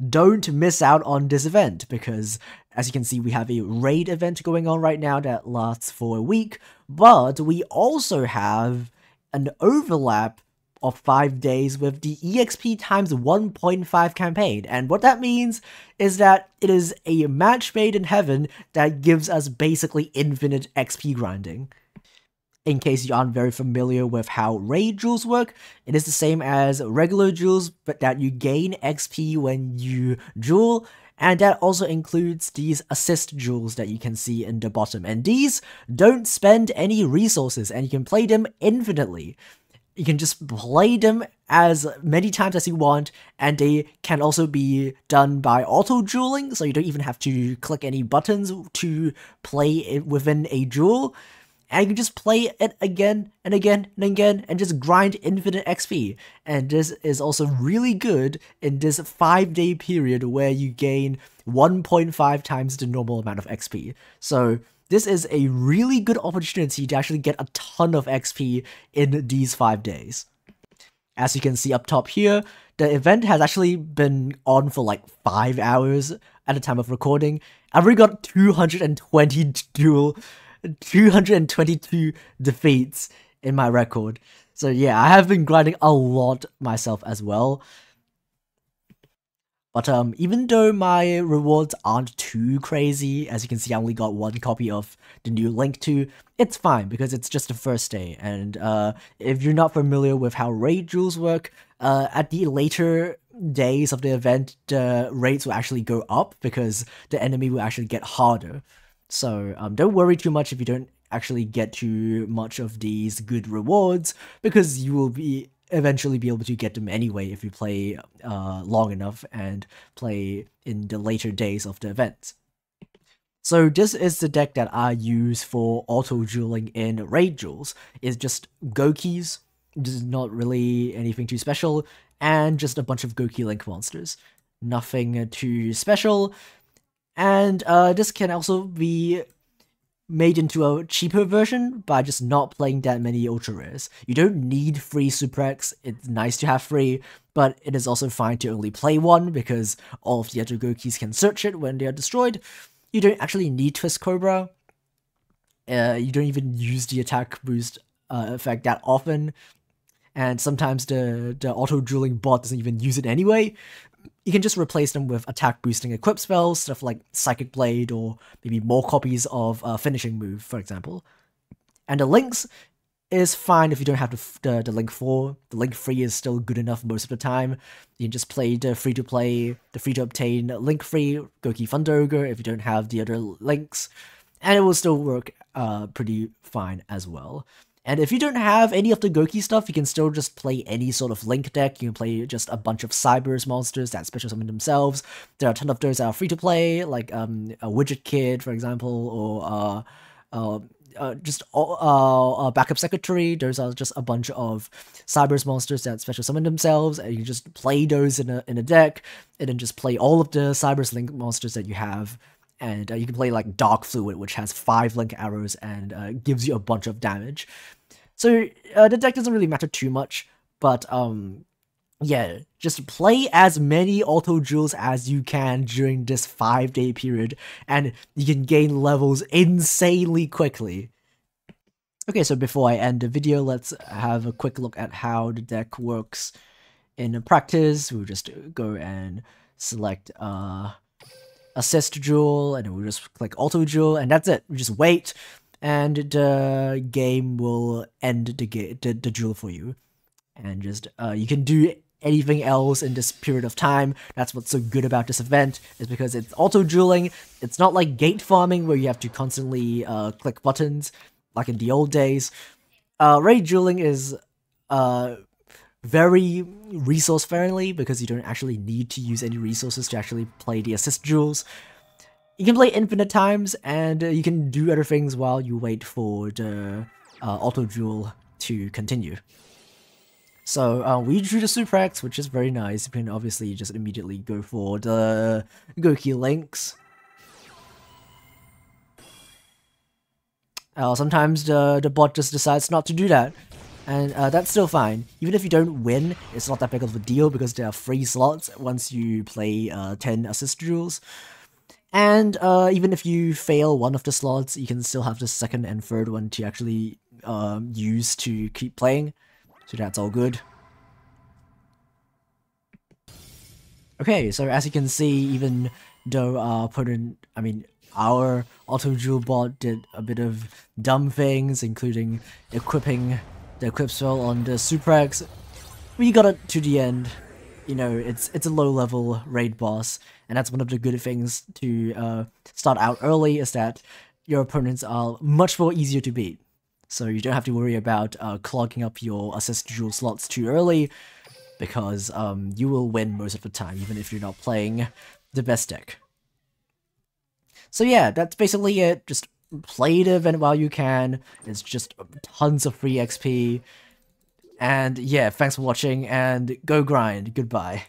don't miss out on this event, because as you can see, we have a raid event going on right now that lasts for a week, but we also have an overlap of 5 days with the EXP times 1.5 campaign, and what that means is that it is a match made in heaven that gives us basically infinite XP grinding. In case you aren't very familiar with how raid jewels work, it is the same as regular jewels, but that you gain XP when you jewel, and that also includes these assist jewels that you can see in the bottom, and these don't spend any resources, and you can play them infinitely. You can just play them as many times as you want, and they can also be done by auto-jewelling, so you don't even have to click any buttons to play it within a jewel. And you can just play it again and again and again and just grind infinite XP. And this is also really good in this 5-day period where you gain 1.5 times the normal amount of XP. So this is a really good opportunity to actually get a ton of XP in these 5 days. As you can see up top here, the event has actually been on for like 5 hours at the time of recording. I've already got 222 defeats in my record. So yeah, I have been grinding a lot myself as well. But even though my rewards aren't too crazy, as you can see I only got 1 copy of the new Link 2, it's fine because it's just the first day. And if you're not familiar with how raid jewels work, at the later days of the event, the rates will actually go up because the enemy will actually get harder. So don't worry too much if you don't actually get too much of these good rewards, because you will eventually be able to get them anyway if you play long enough and play in the later days of the event. So this is the deck that I use for auto-dueling in raid jewels. It's just Gokis, this is not really anything too special, and just a bunch of Goki Link monsters. Nothing too special. And this can also be made into a cheaper version by just not playing that many ultra rares. You don't need free Super X, it's nice to have free, but it is also fine to only play one because all of the other Gokis can search it when they are destroyed. You don't actually need Twist Cobra. You don't even use the attack boost effect that often, and sometimes the auto-dueling bot doesn't even use it anyway. You can just replace them with attack boosting equip spells, stuff like Psychic Blade, or maybe more copies of Finishing Move, for example. And the links is fine if you don't have the link 4. The link 3 is still good enough most of the time. You can just play the free-to-play, the free-to-obtain link 3 Goki Thunder Ogre if you don't have the other links, and it will still work pretty fine as well. And if you don't have any of the Goki stuff, you can still just play any sort of Link deck. You can play just a bunch of Cybers monsters that special summon themselves. There are a ton of those that are free to play, like a Widget Kid, for example, or just Backup Secretary. Those are just a bunch of Cybers monsters that special summon themselves, and you can just play those in a deck, and then just play all of the Cybers Link monsters that you have. And you can play like Dark Fluid, which has 5 Link arrows and gives you a bunch of damage. So the deck doesn't really matter too much, but yeah, just play as many auto jewels as you can during this 5-day period, and you can gain levels insanely quickly. Okay, so before I end the video, let's have a quick look at how the deck works in practice. We'll just go and select assist jewel, and then we'll just click auto jewel, and that's it. We just wait, and the game will end the jewel for you. And just you can do anything else in this period of time. That's what's so good about this event, is because it's auto dueling. It's not like gate farming where you have to constantly click buttons like in the old days. Raid dueling is very resource friendly because you don't actually need to use any resources to actually play the assist jewels. You can play infinite times, and you can do other things while you wait for the auto jewel to continue. So we drew the Super X, which is very nice. You can obviously just immediately go for the Goki links. Sometimes the bot just decides not to do that. And that's still fine. Even if you don't win, it's not that big of a deal because there are free slots once you play 10 assist duels. And even if you fail one of the slots, you can still have the second and third one to actually use to keep playing. So that's all good. Okay, so as you can see, even though our auto duel bot did a bit of dumb things, including equipping the equip spell on the Suprex, we got it to the end. You know, it's a low level raid boss, and that's one of the good things to start out early, is that your opponents are much more easier to beat. So you don't have to worry about clogging up your assist duel slots too early, because you will win most of the time, even if you're not playing the best deck. So yeah, that's basically it. Just play the event while you can. It's just tons of free XP. And yeah, thanks for watching, and go grind. Goodbye.